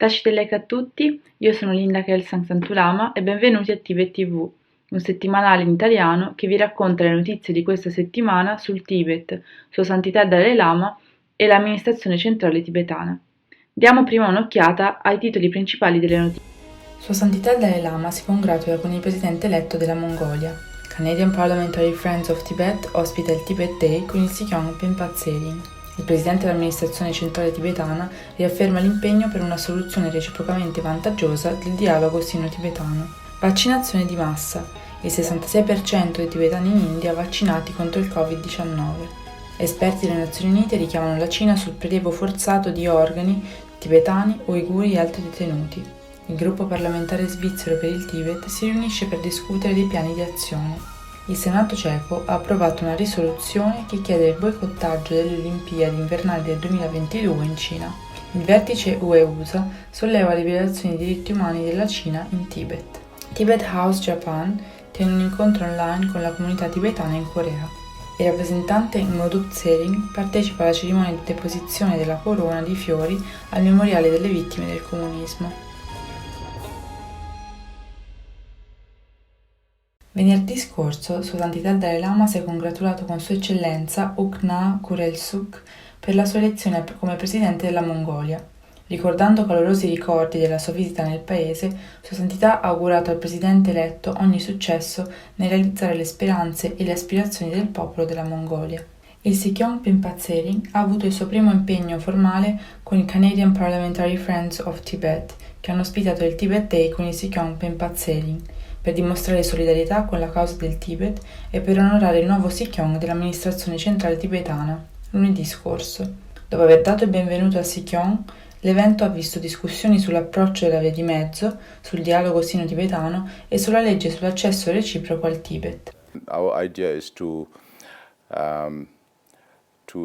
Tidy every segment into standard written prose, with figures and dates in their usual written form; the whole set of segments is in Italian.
Tacite like a tutti, io sono Linda Kelsang Santulama e benvenuti a Tibettv, un settimanale in italiano che vi racconta le notizie di questa settimana sul Tibet, Sua Santità Dalai Lama e l'amministrazione centrale tibetana. Diamo prima un'occhiata ai titoli principali delle notizie. Sua Santità Dalai Lama si congratula con il presidente eletto della Mongolia. Canadian Parliamentary Friends of Tibet ospita il Tibet Day con il Sikyong Penpa Tsering. Il presidente dell'amministrazione centrale tibetana riafferma l'impegno per una soluzione reciprocamente vantaggiosa del dialogo sino-tibetano. Vaccinazione di massa. Il 66% dei tibetani in India vaccinati contro il Covid-19. Esperti delle Nazioni Unite richiamano la Cina sul prelievo forzato di organi tibetani, uiguri e altri detenuti. Il gruppo parlamentare svizzero per il Tibet si riunisce per discutere dei piani di azione. Il Senato ceco ha approvato una risoluzione che chiede il boicottaggio delle Olimpiadi invernali del 2022 in Cina. Il vertice UE-USA solleva le violazioni dei diritti umani della Cina in Tibet. Tibet House Japan tiene un incontro online con la comunità tibetana in Corea. Il rappresentante Ngodup Tsering partecipa alla cerimonia di deposizione della corona di fiori al memoriale delle vittime del comunismo. Venerdì scorso, Sua Santità Dalai Lama si è congratulato con Sua Eccellenza Ukna Kurelsuk per la sua elezione come presidente della Mongolia. Ricordando calorosi ricordi della sua visita nel paese, Sua Santità ha augurato al presidente eletto ogni successo nel realizzare le speranze e le aspirazioni del popolo della Mongolia. Il Sikyong Penpa Tsering ha avuto il suo primo impegno formale con i Canadian Parliamentary Friends of Tibet, che hanno ospitato il Tibet Day con il Sikyong Penpa Tsering, per dimostrare solidarietà con la causa del Tibet e per onorare il nuovo Sikyong dell'amministrazione centrale tibetana, lunedì scorso. Dopo aver dato il benvenuto al Sikyong, l'evento ha visto discussioni sull'approccio della via di mezzo, sul dialogo sino-tibetano e sulla legge sull'accesso reciproco al Tibet. Our idea is to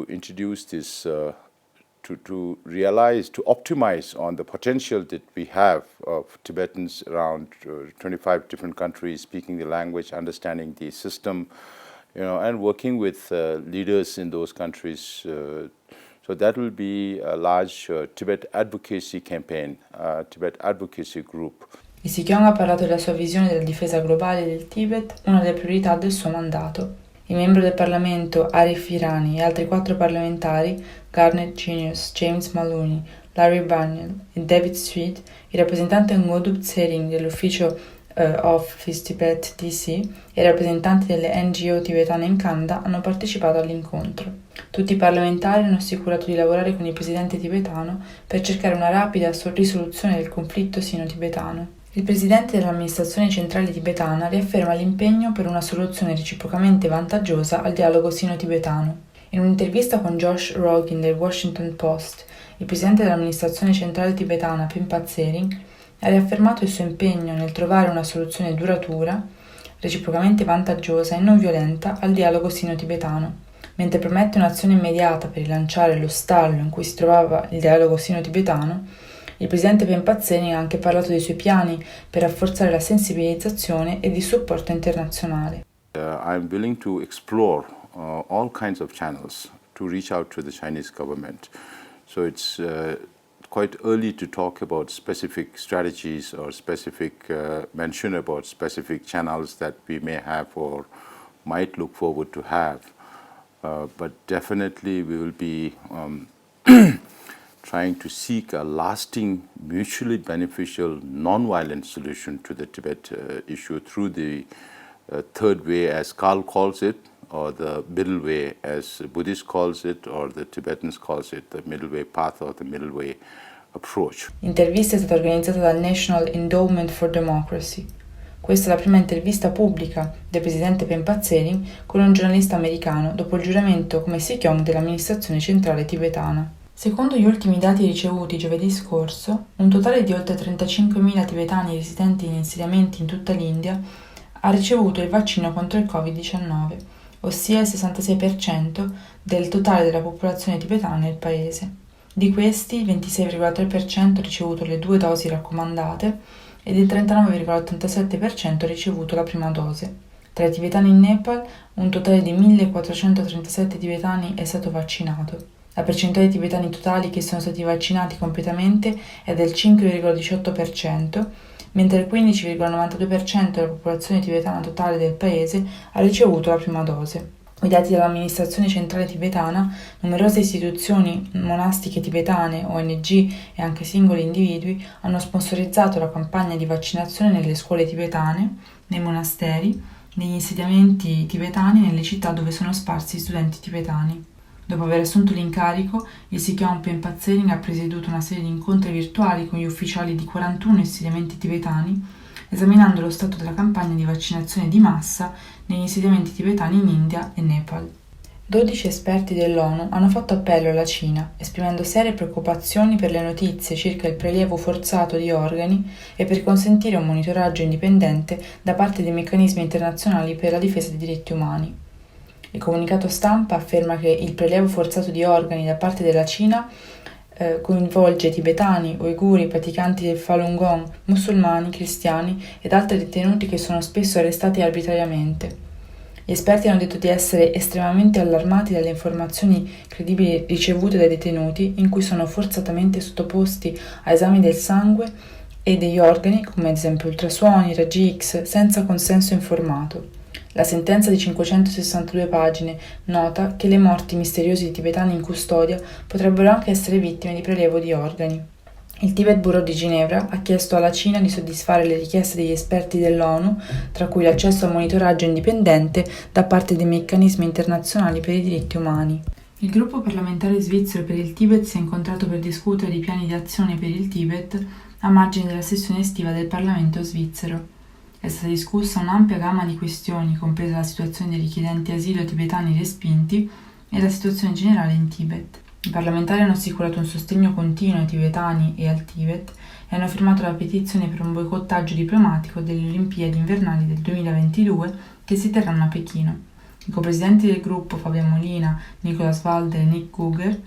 introduce this to realize, to optimize on the potential that we have of Tibetans around 25 different countries speaking the language, understanding the system, and working with leaders in those countries. So that will be a large Tibet advocacy campaign, Tibet advocacy group. Il Sikyong ha parlato della sua visione della difesa globale del Tibet, una delle priorità del suo mandato. Il membro del Parlamento Arif Irani e altri 4 parlamentari, Garnet Genius, James Maloney, Larry Bunyell e David Sweet, il rappresentante Ngodup Tsering dell'ufficio Office Tibet DC e i rappresentanti delle NGO tibetane in Canada hanno partecipato all'incontro. Tutti i parlamentari hanno assicurato di lavorare con il presidente tibetano per cercare una rapida risoluzione del conflitto sino-tibetano. Il presidente dell'amministrazione centrale tibetana riafferma l'impegno per una soluzione reciprocamente vantaggiosa al dialogo sino-tibetano. In un'intervista con Josh Rogin del Washington Post, il presidente dell'amministrazione centrale tibetana Penpa Tsering ha riaffermato il suo impegno nel trovare una soluzione duratura, reciprocamente vantaggiosa e non violenta al dialogo sino-tibetano, mentre promette un'azione immediata per rilanciare lo stallo in cui si trovava il dialogo sino-tibetano. Il presidente Penpa Tsering ha anche parlato dei suoi piani per rafforzare la sensibilizzazione e il supporto internazionale. I'm willing to explore all kinds of channels to reach out to the Chinese government. So it's quite early to talk about specific strategies or specific mention about specific channels that we may have or might look forward to have. But definitely we will be trying to seek a lasting, mutually beneficial, non-violent solution to the Tibet issue through the third way, as Karl calls it, or the middle way, as Buddhist calls it, or the Tibetans calls it, the middle way path or the middle way approach. L'intervista è stata organizzata dal National Endowment for Democracy. Questa è la prima intervista pubblica del presidente Penpa Tsering con un giornalista americano dopo il giuramento come Sikyong dell'amministrazione centrale tibetana. Secondo gli ultimi dati ricevuti giovedì scorso, un totale di oltre 35.000 tibetani residenti in insediamenti in tutta l'India ha ricevuto il vaccino contro il Covid-19, ossia il 66% del totale della popolazione tibetana nel paese. Di questi, il 26,3% ha ricevuto le 2 dosi raccomandate ed il 39,87% ha ricevuto la prima dose. Tra i tibetani in Nepal, un totale di 1.437 tibetani è stato vaccinato. La percentuale di tibetani totali che sono stati vaccinati completamente è del 5,18%, mentre il 15,92% della popolazione tibetana totale del paese ha ricevuto la prima dose. I dati dell'amministrazione centrale tibetana, numerose istituzioni monastiche tibetane, ONG e anche singoli individui hanno sponsorizzato la campagna di vaccinazione nelle scuole tibetane, nei monasteri, negli insediamenti tibetani e nelle città dove sono sparsi studenti tibetani. Dopo aver assunto l'incarico, il Sikhyong Pempa Tsering ha presieduto una serie di incontri virtuali con gli ufficiali di 41 insediamenti tibetani, esaminando lo stato della campagna di vaccinazione di massa negli insediamenti tibetani in India e Nepal. 12 esperti dell'ONU hanno fatto appello alla Cina, esprimendo serie preoccupazioni per le notizie circa il prelievo forzato di organi e per consentire un monitoraggio indipendente da parte dei meccanismi internazionali per la difesa dei diritti umani. Il comunicato stampa afferma che il prelievo forzato di organi da parte della Cina coinvolge tibetani, uiguri, praticanti del Falun Gong, musulmani, cristiani ed altri detenuti che sono spesso arrestati arbitrariamente. Gli esperti hanno detto di essere estremamente allarmati dalle informazioni credibili ricevute dai detenuti, in cui sono forzatamente sottoposti a esami del sangue e degli organi, come ad esempio ultrasuoni, raggi X, senza consenso informato. La sentenza di 562 pagine nota che le morti misteriose di tibetani in custodia potrebbero anche essere vittime di prelievo di organi. Il Tibet Bureau di Ginevra ha chiesto alla Cina di soddisfare le richieste degli esperti dell'ONU, tra cui l'accesso al monitoraggio indipendente da parte dei meccanismi internazionali per i diritti umani. Il gruppo parlamentare svizzero per il Tibet si è incontrato per discutere i piani di azione per il Tibet a margine della sessione estiva del Parlamento svizzero. È stata discussa un'ampia gamma di questioni, compresa la situazione dei richiedenti asilo tibetani respinti e la situazione generale in Tibet. I parlamentari hanno assicurato un sostegno continuo ai tibetani e al Tibet e hanno firmato la petizione per un boicottaggio diplomatico delle Olimpiadi invernali del 2022 che si terranno a Pechino. I copresidenti del gruppo Fabian Molina, Nicolas Walder e Nick Guger,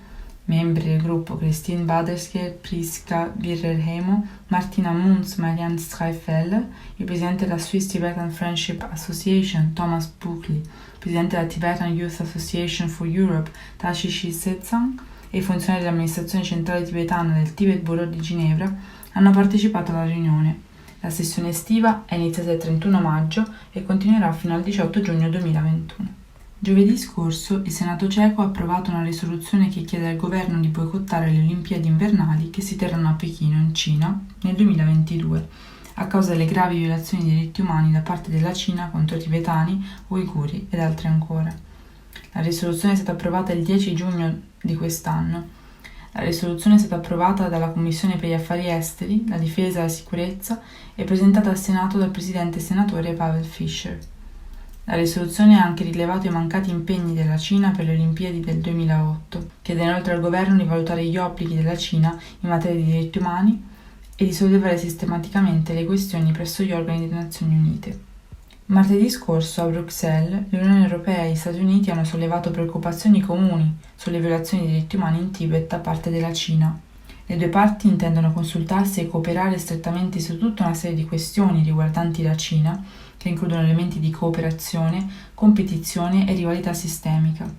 membri del gruppo Christine Badersker, Priska Birrelhemo, Martina Munz, Marianne Streifel, il presidente della Swiss Tibetan Friendship Association, Thomas Buckley, presidente della Tibetan Youth Association for Europe, Tashishi Setsang, e i funzionari dell'amministrazione centrale tibetana del Tibet Bureau di Ginevra hanno partecipato alla riunione. La sessione estiva è iniziata il 31 maggio e continuerà fino al 18 giugno 2021. Giovedì scorso il Senato ceco ha approvato una risoluzione che chiede al governo di boicottare le Olimpiadi invernali che si terranno a Pechino, in Cina, nel 2022, a causa delle gravi violazioni dei diritti umani da parte della Cina contro i tibetani, uiguri ed altri ancora. La risoluzione è stata approvata il 10 giugno di quest'anno. La risoluzione è stata approvata dalla Commissione per gli Affari Esteri, la Difesa e la Sicurezza e presentata al Senato dal presidente senatore Pavel Fischer. La risoluzione ha anche rilevato i mancati impegni della Cina per le Olimpiadi del 2008, chiede inoltre al governo di valutare gli obblighi della Cina in materia di diritti umani e di sollevare sistematicamente le questioni presso gli organi delle Nazioni Unite. Martedì scorso a Bruxelles l'Unione Europea e gli Stati Uniti hanno sollevato preoccupazioni comuni sulle violazioni dei diritti umani in Tibet da parte della Cina. Le due parti intendono consultarsi e cooperare strettamente su tutta una serie di questioni riguardanti la Cina, che includono elementi di cooperazione, competizione e rivalità sistemica.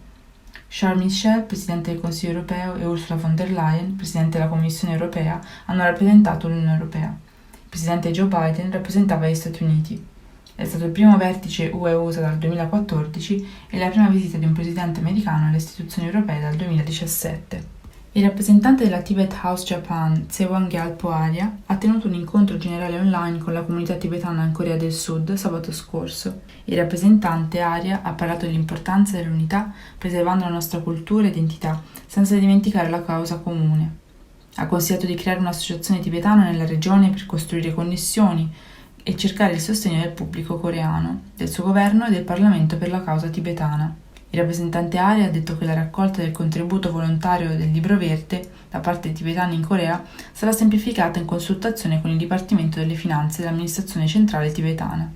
Charles Michel, Presidente del Consiglio europeo, e Ursula von der Leyen, Presidente della Commissione europea, hanno rappresentato l'Unione Europea. Il Presidente Joe Biden rappresentava gli Stati Uniti. È stato il primo vertice UE-USA dal 2014 e la prima visita di un presidente americano alle istituzioni europee dal 2017. Il rappresentante della Tibet House Japan, Tsewang Gyalpo Arya, ha tenuto un incontro generale online con la comunità tibetana in Corea del Sud sabato scorso. Il rappresentante Arya ha parlato dell'importanza dell'unità preservando la nostra cultura e identità, senza dimenticare la causa comune. Ha consigliato di creare un'associazione tibetana nella regione per costruire connessioni e cercare il sostegno del pubblico coreano, del suo governo e del Parlamento per la causa tibetana. Il rappresentante Arya ha detto che la raccolta del contributo volontario del Libro Verde da parte dei tibetani in Corea sarà semplificata in consultazione con il Dipartimento delle Finanze dell'amministrazione centrale tibetana.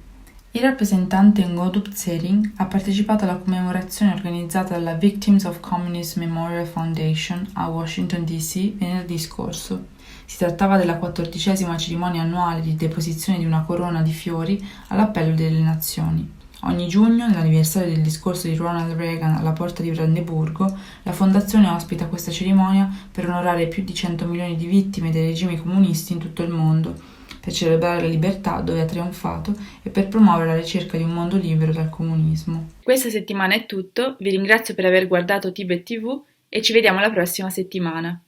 Il rappresentante Ngodup Tsering ha partecipato alla commemorazione organizzata dalla Victims of Communism Memorial Foundation a Washington D.C. venerdì scorso. Si trattava della 14ª cerimonia annuale di deposizione di una corona di fiori all'appello delle nazioni. Ogni giugno, nell'anniversario del discorso di Ronald Reagan alla porta di Brandeburgo, la fondazione ospita questa cerimonia per onorare più di 100 milioni di vittime dei regimi comunisti in tutto il mondo, per celebrare la libertà dove ha trionfato e per promuovere la ricerca di un mondo libero dal comunismo. Questa settimana è tutto, vi ringrazio per aver guardato Tibettv e ci vediamo la prossima settimana.